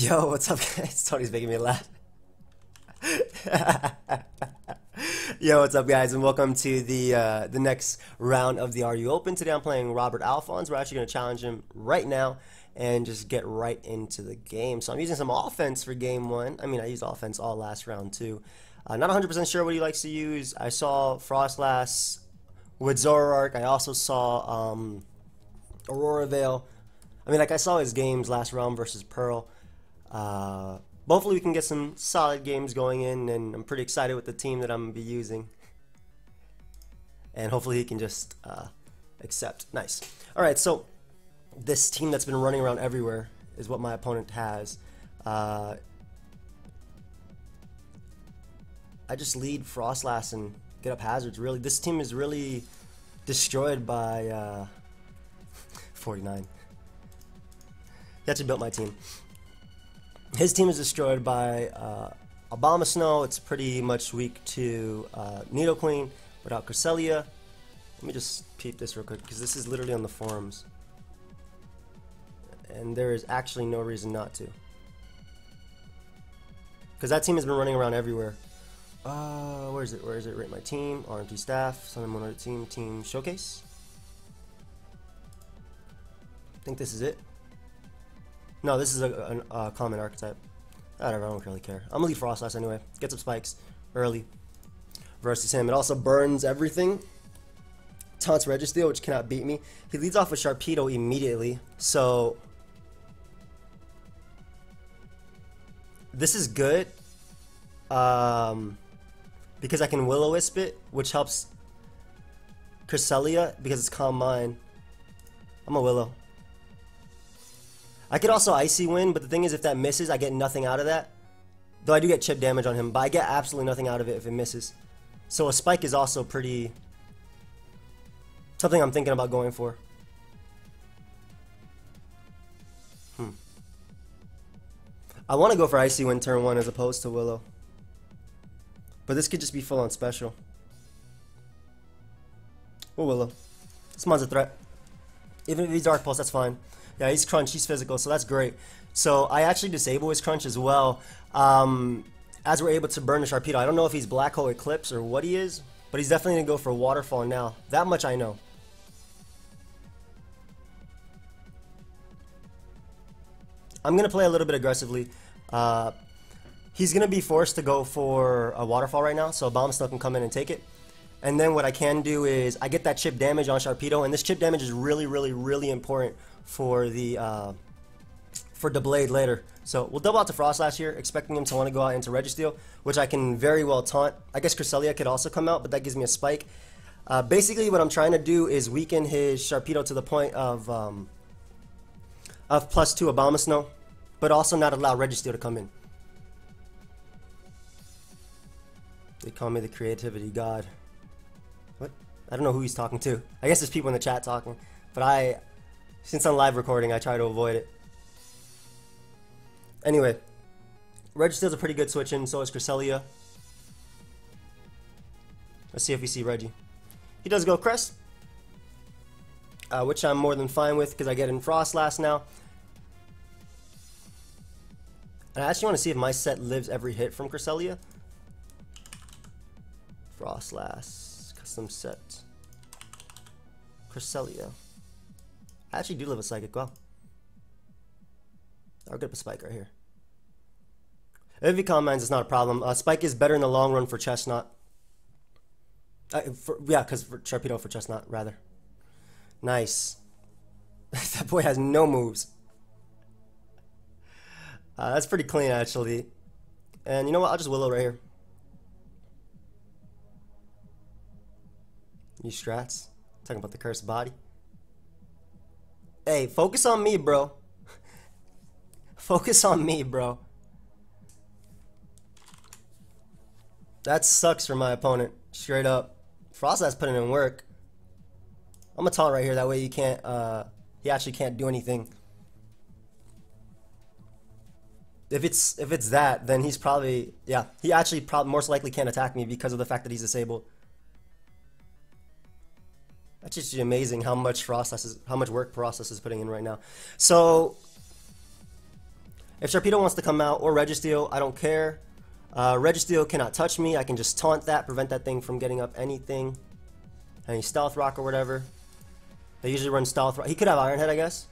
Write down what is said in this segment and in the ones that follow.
Yo, what's up, guys? Tony's making me laugh. Yo, what's up, guys, and welcome to the next round of the RU Open. Today I'm playing Robert Alfons. We're actually going to challenge him right now and just get right into the game. So I'm using some offense for game one. I mean, I used offense all last round too. Not 100% sure what he likes to use. I saw Froslass with Zoroark. I also saw Aurora Veil. I mean, like, I saw his games last round versus Pearl. Hopefully we can get some solid games going in, and I'm pretty excited with the team that I'm going to be using. And hopefully he can just accept. Nice. Alright, so this team that's been running around everywhere is what my opponent has. I just lead Froslass and get up hazards, really. This team is really destroyed by 49. He actually built my team. His team is destroyed by Abomasnow. It's pretty much weak to Nidoqueen without Cresselia. Let me just peep this real quick, because this is literally on the forums. And there is actually no reason not to. Because that team has been running around everywhere. Where is it? Where is it? Rate my team. RMT staff. Summon one other team. Team showcase. I think this is it. No, this is a common archetype. Whatever, I don't really care. I'm gonna leave Froslass anyway. Get some spikes early versus him. It also burns everything. Taunts Registeel, which cannot beat me. He leads off with Sharpedo immediately, so this is good because I can Will-O-Wisp it, which helps Cresselia because it's Calm Mind. I'm a Willow. I could also Icy Wind, but the thing is, if that misses, I get nothing out of that. Though I do get chip damage on him, but I get absolutely nothing out of it if it misses. So a Spike is also pretty... something I'm thinking about going for. I want to go for Icy Wind turn 1 as opposed to Willow. But this could just be full on special. Or Willow. This mon's a threat. Even if he's Dark Pulse, that's fine. Yeah, he's Crunch, he's physical, so that's great. So I actually disable his Crunch as well, as we're able to burn the Sharpedo. I don't know if he's Black Hole Eclipse or what he is, but he's definitely going to go for Waterfall now. That much I know. I'm going to play a little bit aggressively. He's going to be forced to go for a Waterfall right now, so Abomasnow can come in and take it. And then what I can do is I get that chip damage on Sharpedo, and this chip damage is really, really, really important for the Blade later. So we'll double out to Froslass here, expecting him to want to go out into Registeel, which I can very well taunt. I guess Cresselia could also come out, but that gives me a spike. Basically, what I'm trying to do is weaken his Sharpedo to the point of +2 Abomasnow, but also not allow Registeel to come in. They call me the creativity god. What? I don't know who he's talking to. I guess there's people in the chat talking, but since I'm live recording, I try to avoid it. Anyway, Registeel's a pretty good switch in, so is Cresselia. Let's see if we see Reggie. He does go Crest, which I'm more than fine with because I get in Froslass now. And I actually want to see if my set lives every hit from Cresselia. Froslass, custom set. Cresselia. I actually do live a Psychic well. I'll get up a Spike right here. If he Calm Minds, it's not a problem. Spike is better in the long run for Chestnut. Yeah, because for Sharpedo for Chestnut, rather. Nice. That boy has no moves. That's pretty clean, actually. And you know what? I'll just Willow right here. You strats. Talking about the cursed body. Hey, focus on me, bro. Focus on me, bro. That sucks for my opponent. Straight up. Froslass putting in work. I'm gonna taunt right here. That way you can't, he actually can't do anything. If it's that, then he's probably, yeah, he actually most likely can't attack me because of the fact that he's disabled. That's just amazing how much work Froslass is putting in right now. So If Sharpedo wants to come out, or Registeel, I don't care. Registeel cannot touch me. I can just taunt that, prevent that thing from getting up anything. Any Stealth Rock or whatever. They usually run Stealth Rock. He could have Iron Head, I guess.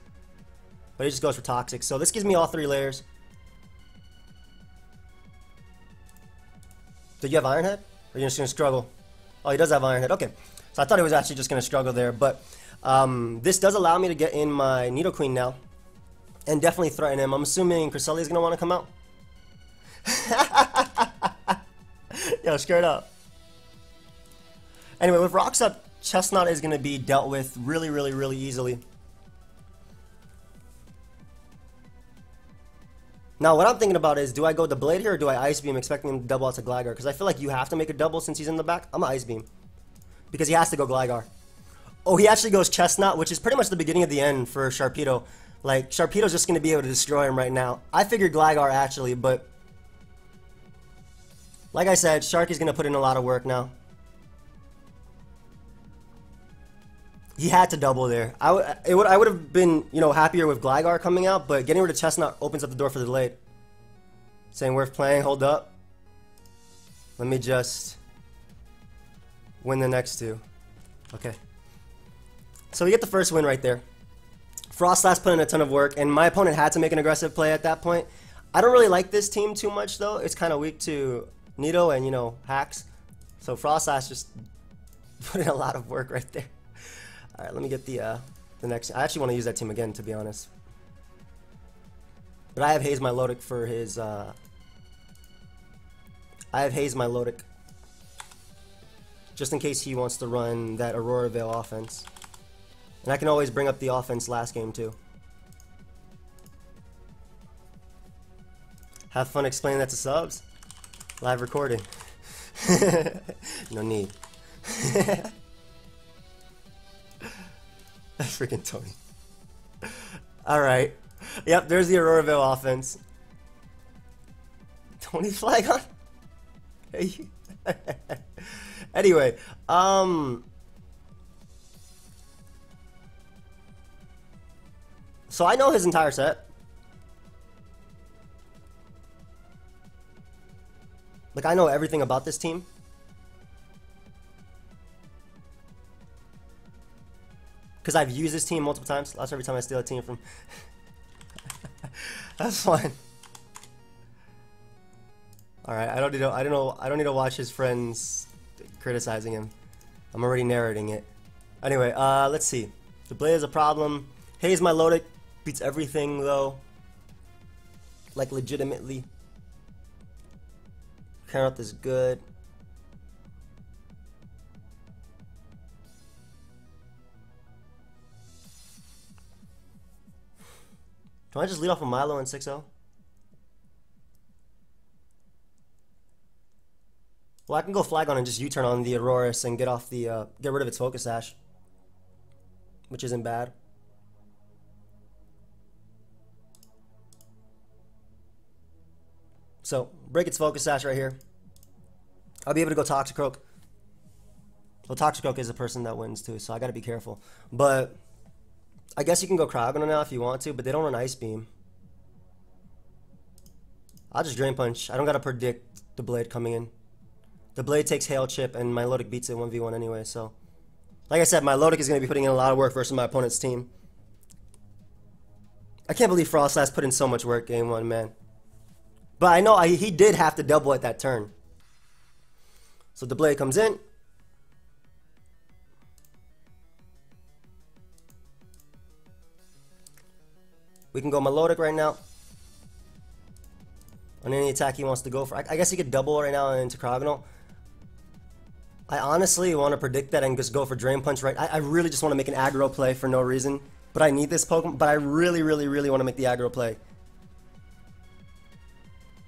But he just goes for Toxic. So this gives me all 3 layers. Did you have Iron Head? Or are you just going to struggle? Oh, he does have Iron Head. Okay. So I thought he was actually just going to struggle there. But this does allow me to get in my Nidoqueen now. And definitely threaten him. I'm assuming Cresselia is going to want to come out. Yo, straight up. Anyway, with Rocks up, Chestnut is going to be dealt with really easily. Now, what I'm thinking about is, do I go the Blade here or do I Ice Beam expecting him to double out to Gligar? Because I feel like you have to make a double since he's in the back. I'm going to Ice Beam. Because he has to go Gligar. Oh, he actually goes Chestnut, which is pretty much the beginning of the end for Sharpedo. Like, Sharpedo's just going to be able to destroy him right now. I figured Gligar actually, but like I said, Sharky's going to put in a lot of work now. He had to double there. I would have been, you know, happier with Gligar coming out, but getting rid of Chestnut opens up the door for the Blade. Saying worth playing, hold up. Let me just win the next 2. Okay. So we get the first win right there. Froslass put in a ton of work, and my opponent had to make an aggressive play at that point. I don't really like this team too much, though. It's kind of weak to Nido and, you know, hacks. So Froslass just put in a lot of work right there. Alright, let me get the next. I actually want to use that team again, to be honest. But I have Haze Milotic for his. I have Haze Milotic. Just in case he wants to run that Aurora Veil offense. And I can always bring up the offense last game, too. Have fun explaining that to subs. Live recording. No need. That's freaking Tony. Alright. Yep, there's the Aurora Veil offense. Tony Flagon? Hey. Anyway, so I know his entire set. Like, I know everything about this team. Because I've used this team multiple times. That's every time I steal a team from. That's fine. All right, I don't need to watch his friends criticizing him. I'm already narrating it. Anyway, let's see. The Blade is a problem. Haze Milotic beats everything though. Like legitimately. Carrot is good. Can I just lead off with Milo and 6-0? Well, I can go Flagon and just U-turn on the Aurorus and get off the get rid of its Focus Sash, which isn't bad. So break its Focus Sash right here. I'll be able to go Toxicroak. Well, Toxicroak is a person that wins too, so I gotta be careful. But I guess you can go Cryogonal now if you want to, but they don't run Ice Beam. I'll just Drain Punch. I don't gotta predict the Blade coming in. The Blade takes Hail Chip, and Milotic beats it 1v1 anyway, so. Like I said, Milotic is gonna be putting in a lot of work versus my opponent's team. I can't believe Froslass put in so much work game 1, man. But I know he did have to double at that turn. So the Blade comes in. We can go Milotic right now. On any attack he wants to go for. I guess he could double right now into Cryogonal. I honestly want to predict that and just go for Drain Punch right. I really just want to make an aggro play for no reason. But I need this Pokemon. But I really want to make the aggro play.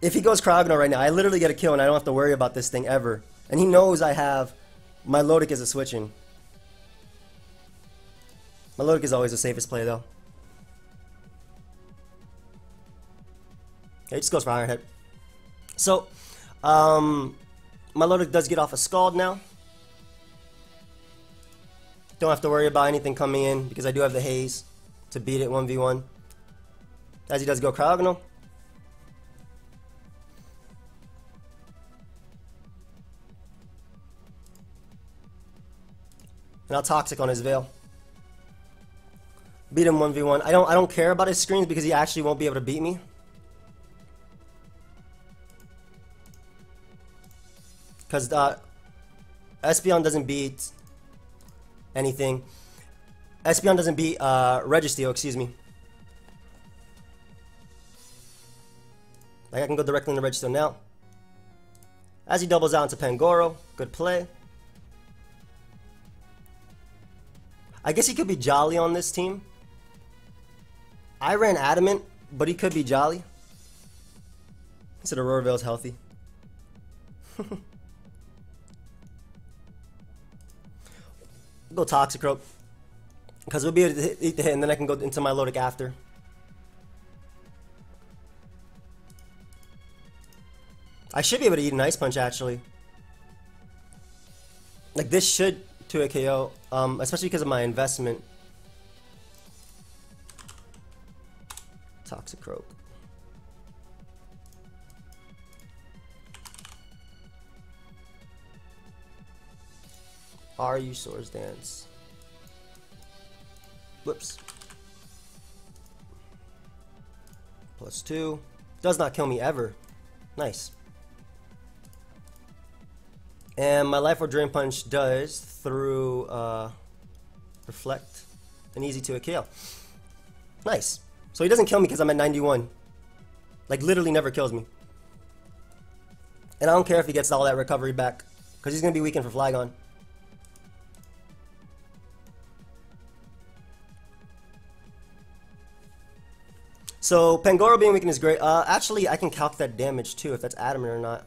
If he goes Cryogonal right now, I literally get a kill and I don't have to worry about this thing ever. And he knows I have Milotic as a switching. Milotic is always the safest play though. Okay, he just goes for Iron Head. So, Milotic does get off a Scald now. Don't have to worry about anything coming in because I do have the Haze to beat it 1v1. As he does go Cryogonal. And I'll Toxic on his Veil. Beat him 1v1. I don't care about his screens because he actually won't be able to beat me. Because Espeon doesn't beat anything. Espeon doesn't beat Registeel, excuse me. Like I can go directly into Registeel now. As he doubles out into Pangoro, good play. I guess he could be Jolly on this team. I ran Adamant, but he could be Jolly. Instead of Aurora Veil's healthy. Go Toxicroak. Because we'll be able to eat the hit and then I can go into my Milotic after. I should be able to eat an Ice Punch actually. Like this should to a KO, especially because of my investment. Toxicroak. Are you Swords Dance? Whoops. +2. Does not kill me ever. Nice. And my Life Orb Drain Punch does through Reflect an easy to a KO. Nice. So he doesn't kill me because I'm at 91. Like literally never kills me. And I don't care if he gets all that recovery back because he's going to be weakened for Flygon. So Pangoro being weakened is great. Actually, I can calc that damage too if that's Adamant or not.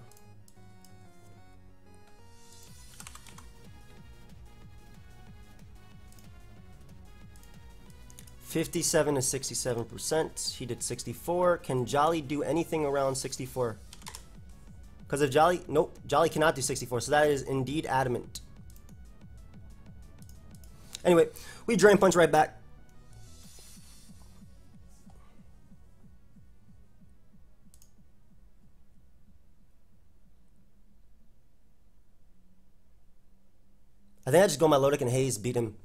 $57 to 67%. He did 64. Can Jolly do anything around 64? Because if Jolly, nope, Jolly cannot do 64. So that is indeed Adamant. Anyway, we Drain Punch right back. I think I just go Milotic and Haze beat him.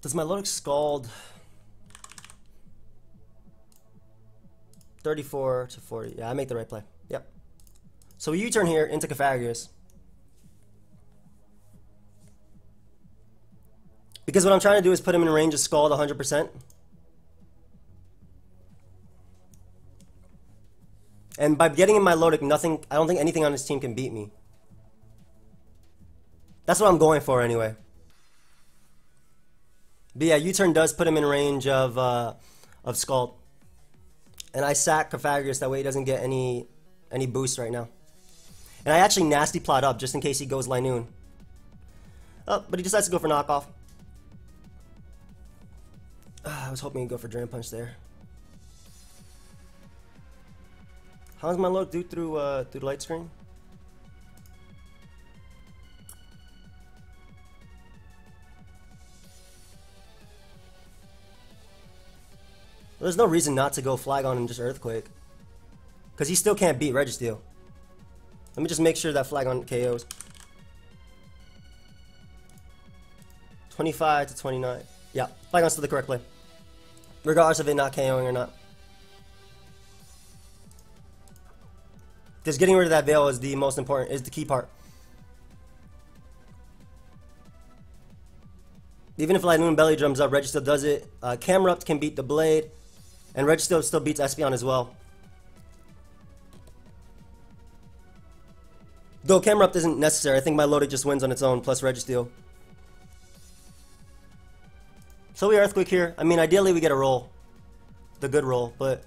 Does Milotic Scald 34 to 40? Yeah, I make the right play. Yep. So we U-turn here into Cofagrigus. Because what I'm trying to do is put him in range of Scald 100%. And by getting in Milotic, nothing, I don't think anything on his team can beat me. That's what I'm going for anyway. But yeah, U-turn does put him in range of Scald. And I sack Cofagrigus, that way he doesn't get any boost right now. And I actually nasty plot up just in case he goes Linoon. Oh, but he decides to go for knockoff. I was hoping he'd go for Drain Punch there. How does my load do through the light screen? There's no reason not to go Flygon and just Earthquake. Because he still can't beat Registeel. Let me just make sure that Flygon KOs. 25 to 29. Yeah, Flygon's still the correct play. Regardless of it not KOing or not. Because getting rid of that Veil is the most important, is the key part. Even if Linoon Belly Drums up, Registeel does it. Camerupt can beat the Blade. And Registeel still beats Espeon as well. Though Camerupt isn't necessary, I think Milotic just wins on its own, plus Registeel. So we Earthquake here. I mean, ideally we get a roll. The good roll, but...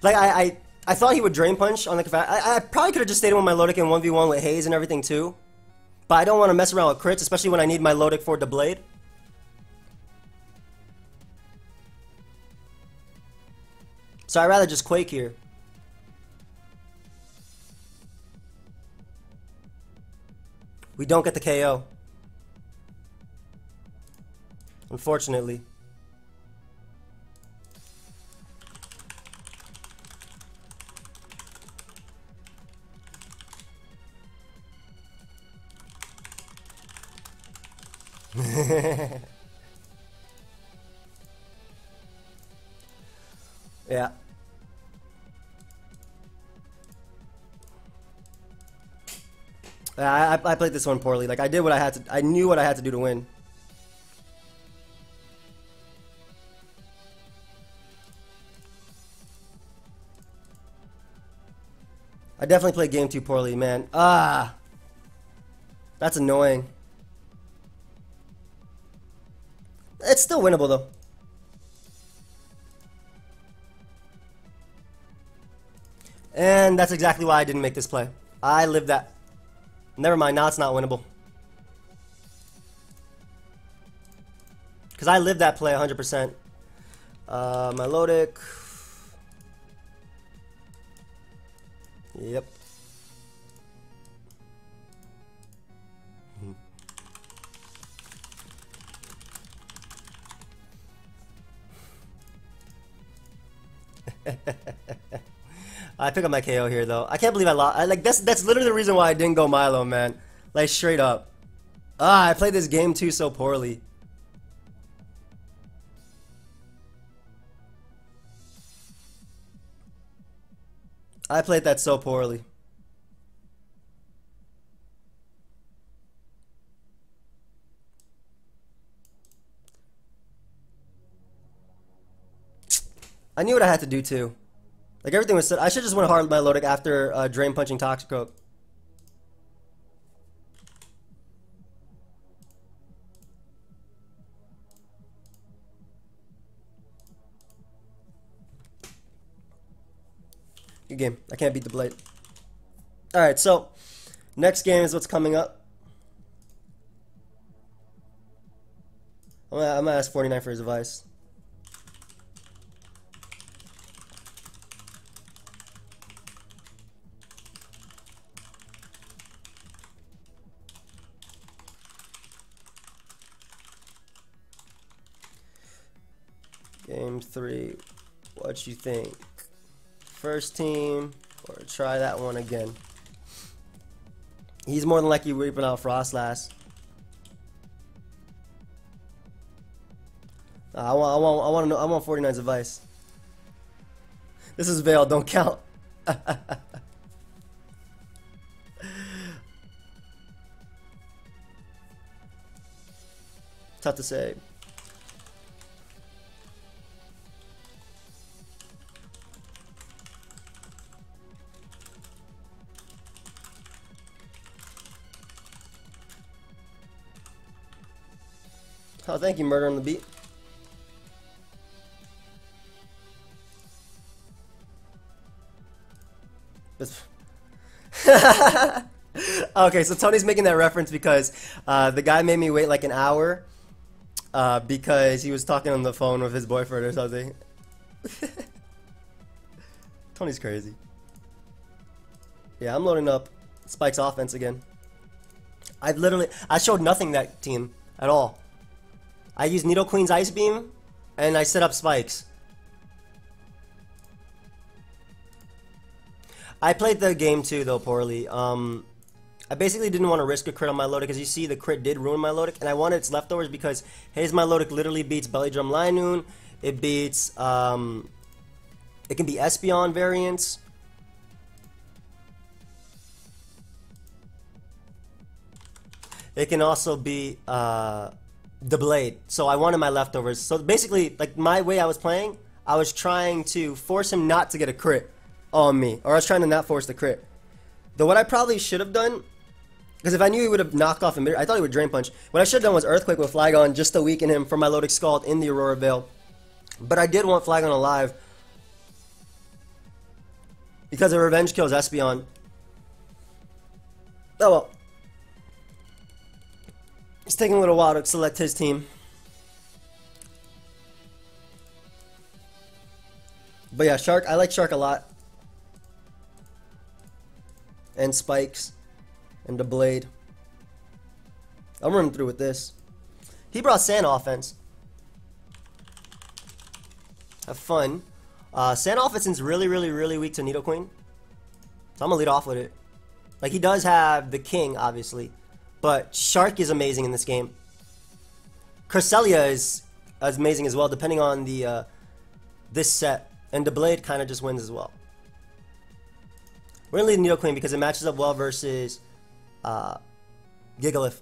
Like, I thought he would Drain Punch on the Cofagrigus. I probably could have just stayed with Milotic in 1v1 with Haze and everything too. But I don't want to mess around with crits, especially when I need Milotic for the Blade. So I'd rather just Quake here. We don't get the KO. Unfortunately. Yeah. I played this one poorly. Like, I did what I had to. I knew what I had to do to win. I definitely played game 2 poorly, man. Ah, that's annoying. It's still winnable though. And that's exactly why I didn't make this play. I lived that. Never mind, now it's not winnable. Because I lived that play 100%. Melodic. Yep. I pick up my KO here though. I can't believe I lost. Like that's literally the reason why I didn't go Milo, man. Like straight up. I played this game too so poorly. I played that so poorly. I knew what I had to do too. Like everything was set. I should just went hard melodic after drain punching Toxic. Good game. I can't beat the Blade. Alright, so next game is what's coming up. I'm gonna ask 49 for his advice. Game 3, what you think? First team, or try that one again? He's more than likely whipping out Froslass. I want 49's advice. This is Veil, don't count. Tough to say. Oh, thank you, Murder on the Beat. Okay, so Tony's making that reference because the guy made me wait like an hour because he was talking on the phone with his boyfriend or something. Tony's crazy. Yeah, I'm loading up Spike's offense again. I showed nothing that team at all. I used Nido Queen's Ice Beam, and I set up Spikes. I played the game too, though, poorly. I basically didn't want to risk a crit on my Melodic, because you see the crit did ruin my Melodic, and I wanted its leftovers because his Melodic literally beats Belly Drum Linoon. It beats, it can be Espeon variants. It can also be, the Blade. So I wanted my leftovers. So basically, like my way I was playing, I was trying to force him not to get a crit on me, or I was trying to not force the crit. Though what I probably should have done, because if I knew he would have knocked off him, I thought he would Drain Punch. What I should have done was Earthquake with Flygon just to weaken him for my Melodic Scald in the Aurora Veil. But I did want Flygon alive because it revenge kills Espeon. Oh well. It's taking a little while to select his team. But yeah, Shark, I like Shark a lot. And Spikes. And the Blade. I'm running through with this. He brought Sand offense. Have fun. Sand Alfonson's really weak to Nidoqueen. So I'm gonna lead off with it. Like, he does have the King, obviously. But Shark is amazing in this game. Cresselia is amazing as well, depending on the this set. And the Blade kind of just wins as well. We're gonna lead Nidoqueen because it matches up well versus Gigalith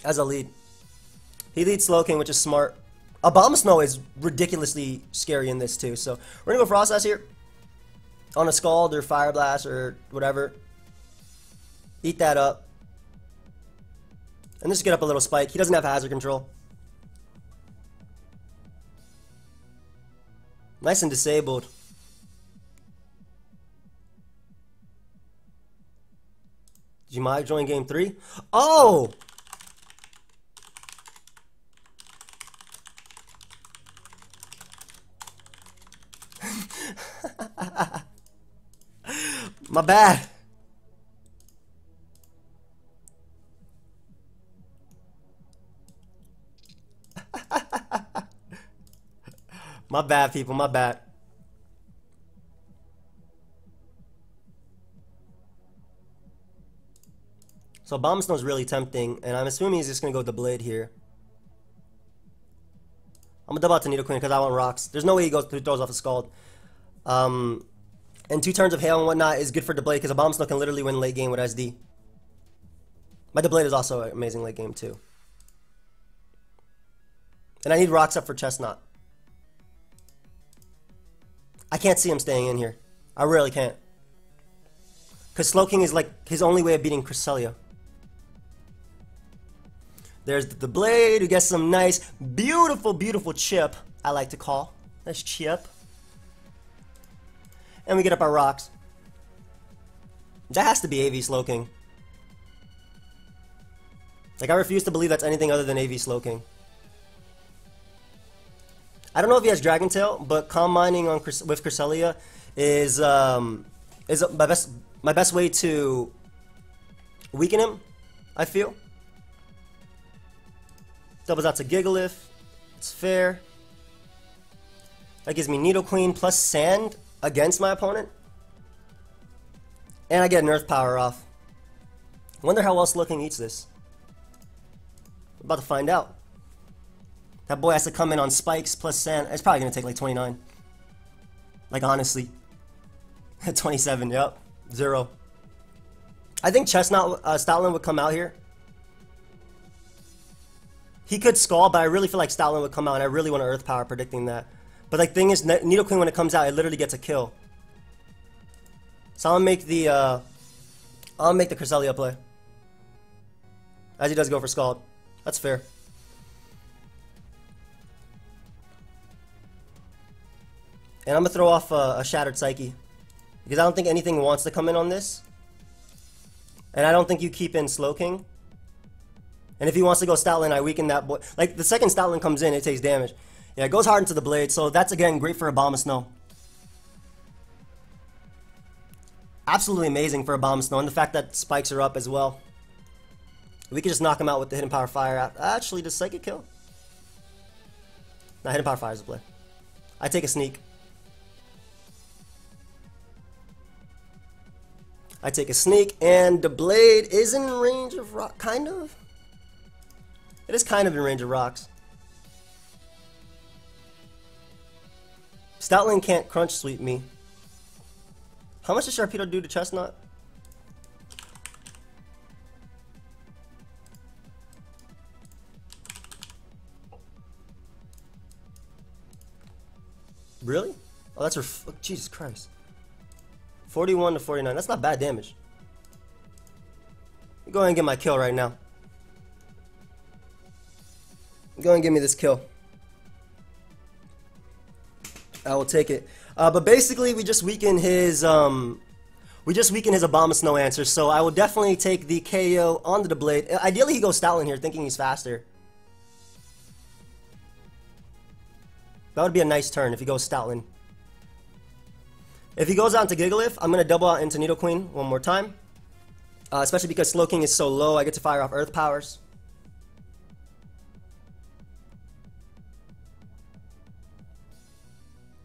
as a lead. He leads Slowking, which is smart. Abomasnow is ridiculously scary in this too, so we're gonna go Froslass here. On a Scald or Fire Blast or whatever. Eat that up. And just get up a little Spike. He doesn't have hazard control. Nice and disabled. Did you mind join game 3? Oh! My bad. My bad, people. My bad. So Abomasnow is really tempting, and I'm assuming he's just gonna go with the Blade here. I'm gonna double out to Nidoqueen because I want rocks. There's no way he throws off a Scald. And 2 turns of Hail and whatnot is good for the Blade because Abomasnow can literally win late game with SD. But the Blade is also an amazing late game too. And I need rocks up for Chestnut. I can't see him staying in here. I really can't. Because Slowking is like his only way of beating Cresselia. There's the Blade who gets some nice, beautiful chip, I like to call. Nice chip. And we get up our rocks. That has to be AV Slowking. Like, I refuse to believe that's anything other than AV Slowking. I don't know if he has Dragon Tail, but Calm Mining on with Cresselia is my best way to weaken him, I feel. Doubles out to Gigalith. It's fair. That gives me Nidoqueen plus Sand against my opponent. And I get an Earth Power off. I wonder how well Slowking eats this. I'm about to find out. That boy has to come in on Spikes plus Sand. It's probably going to take like 29. Like, honestly. 27, yep. 0. I think Chestnut Stoutland would come out here. He could Scald, but I really feel like Stoutland would come out, and I really want to Earth Power predicting that. But like, thing is, Nidoqueen when it comes out, it literally gets a kill. So I'll make the Cresselia play. As he does go for Scald. That's fair. And I'm going to throw off a Shattered Psyche. Because I don't think anything wants to come in on this. And I don't think you keep in Slowking. And if he wants to go Stoutland, I weaken that boy. Like, the second Stoutland comes in, it takes damage. Yeah, it goes hard into the Blade, so that's, again, great for Abomasnow. Absolutely amazing for Abomasnow, and the fact that Spikes are up as well. We could just knock him out with the Hidden Power Fire. Actually, does Psychic kill? Nah, Hidden Power Fire is the play. I take a sneak. I take a sneak, and the Blade is in range of rock, kind of. It is kind of in range of rocks. Stoutland can't Crunch Sweep me. How much does Sharpedo do to Chestnut? Really? Oh, that's her. Oh, Jesus Christ. 41 to 49. That's not bad damage. Go ahead and get my kill right now. Go ahead and give me this kill. I will take it. But basically, we just weaken his Abomasnow answer. So I will definitely take the KO onto the Blade. Ideally, he goes Stoutland here, thinking he's faster. That would be a nice turn if he goes Stoutland. If he goes out into Gigalith, I'm going to double out into Nidoqueen one more time. Especially because Slowking is so low, I get to fire off Earth Powers.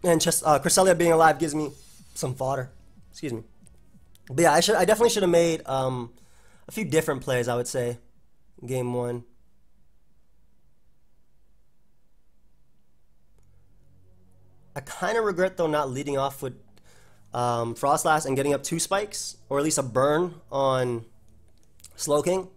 And just Cresselia being alive gives me some fodder. Excuse me. But yeah, I definitely should have made a few different plays, I would say, game one. I kind of regret, though, not leading off with Froslass and getting up 2 spikes, or at least a burn on Slowking.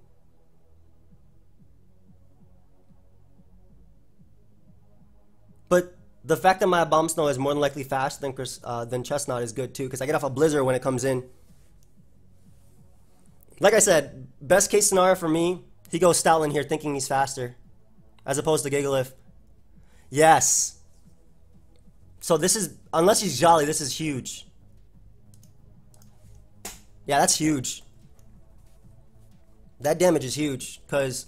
But the fact that my Bomb Snow is more than likely fast than Chestnut is good, too, because I get off a Blizzard when it comes in. Like I said, best case scenario for me, he goes Stoutland here thinking he's faster, as opposed to Gigalith. Yes. So this is, unless he's Jolly, this is huge. Yeah, that's huge. That damage is huge, because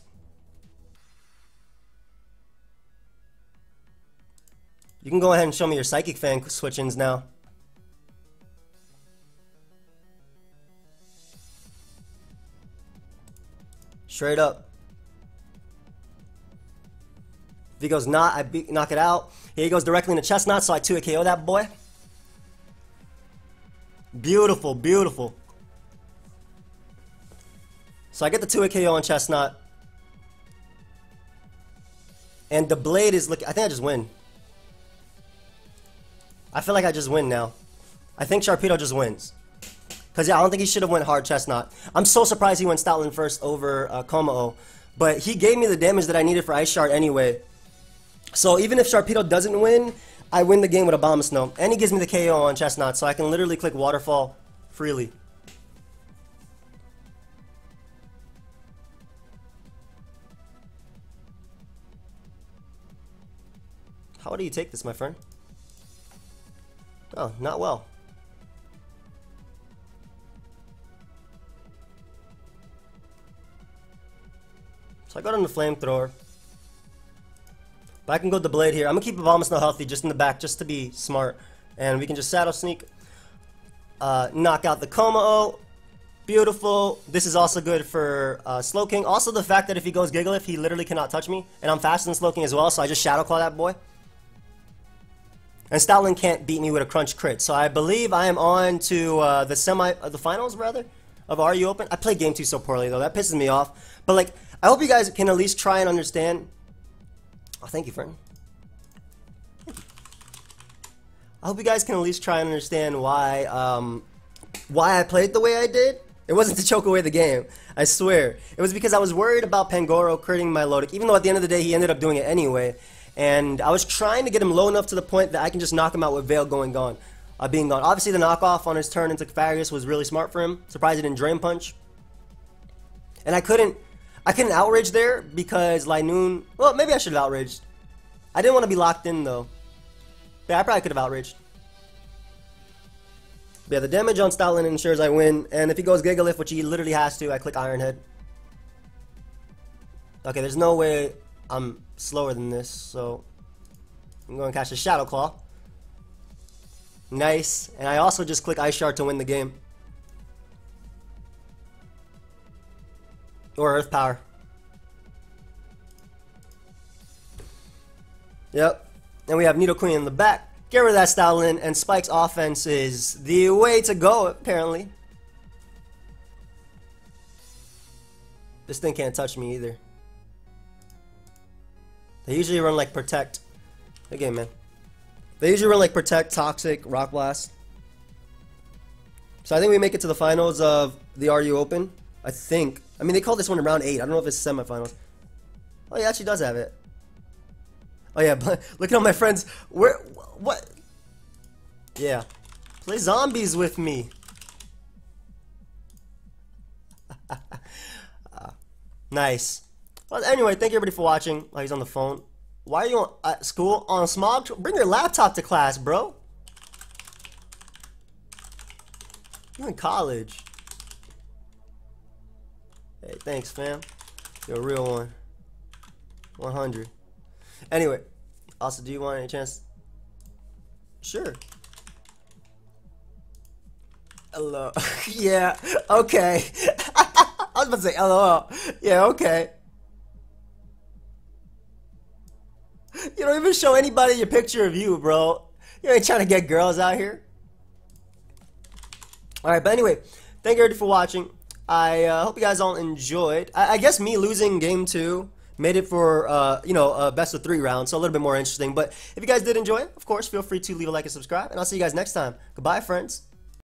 you can go ahead and show me your Psychic Fan switch-ins now. Straight up. If he goes not, I knock it out. Here he goes directly into Chestnut, so I 2 KO that boy. Beautiful, beautiful. So I get the 2 KO on Chestnut. And the blade is looking, I think I just win. I feel like I just win now. I think Sharpedo just wins. Because, yeah, I don't think he should have went hard Chestnut. I'm so surprised he went Stoutland first over Komao. But he gave me the damage that I needed for Ice Shard anyway. So even if Sharpedo doesn't win, I win the game with a Bomb Snow. And he gives me the KO on Chestnut, so I can literally click Waterfall freely. How do you take this, my friend? Oh, not well. So I got on the Flamethrower. But I can go with the Blade here. I'm going to keep a Bomb Snow healthy just in the back just to be smart. And we can just Shadow Sneak. Knock out the Komao. Beautiful. This is also good for Slowking. Also the fact that if he goes Gigalith, he literally cannot touch me. And I'm faster than Slowking as well, so I just Shadow Claw that boy. And Stoutland can't beat me with a Crunch Crit. So I believe I am on to the finals, rather, of RU Open. I played Game 2 so poorly, though. That pisses me off. But, like, I hope you guys can at least try and understand. Oh, thank you, friend. I hope you guys can at least try and understand why I played the way I did. It wasn't to choke away the game. I swear. It was because I was worried about Pangoro critting my Lodic, even though at the end of the day he ended up doing it anyway. And I was trying to get him low enough to the point that I can just knock him out with Veil being gone. Obviously, the knockoff on his turn into Farius was really smart for him. Surprised he didn't Drain Punch. And I couldn't outrage there because Linoon. Well, maybe I should have outraged. I didn't want to be locked in though. Yeah, I probably could have outraged. But yeah, the damage on Stoutland ensures I win. And if he goes Gigalith, which he literally has to, I click Iron Head. Okay, there's no way I'm slower than this, so I'm going to catch a Shadow Claw. Nice. And I also just click Ice Shard to win the game. Or Earth Power. Yep. And we have Nidoqueen in the back. Get rid of that Stoutland, and Spike's offense is the way to go, apparently. This thing can't touch me either. They usually run like Protect. Good game, man. They usually run like Protect, Toxic, Rock Blast. So I think we make it to the finals of the RU Open. I think. I mean, they call this one round 8. I don't know if it's semifinals. Oh, he actually does have it. Oh, yeah. But look at all my friends. Where? What? Yeah. Play zombies with me. Nice. Well, anyway, thank you everybody for watching. Oh, he's on the phone. Why are you at school on Smog? Bring your laptop to class, bro. You're in college. Hey, thanks, fam. You're a real one. 100. Anyway, also, do you want any chance? Sure. Hello. Yeah, okay. I was about to say LOL. Yeah, okay. You don't even show anybody your picture of you, bro. You ain't trying to get girls out here. Alright, but anyway, thank you everybody for watching. I hope you guys all enjoyed. I guess me losing game 2 made it for, you know, a best of 3 round, so a little bit more interesting. But if you guys did enjoy it, of course, feel free to leave a like and subscribe. And I'll see you guys next time. Goodbye, friends.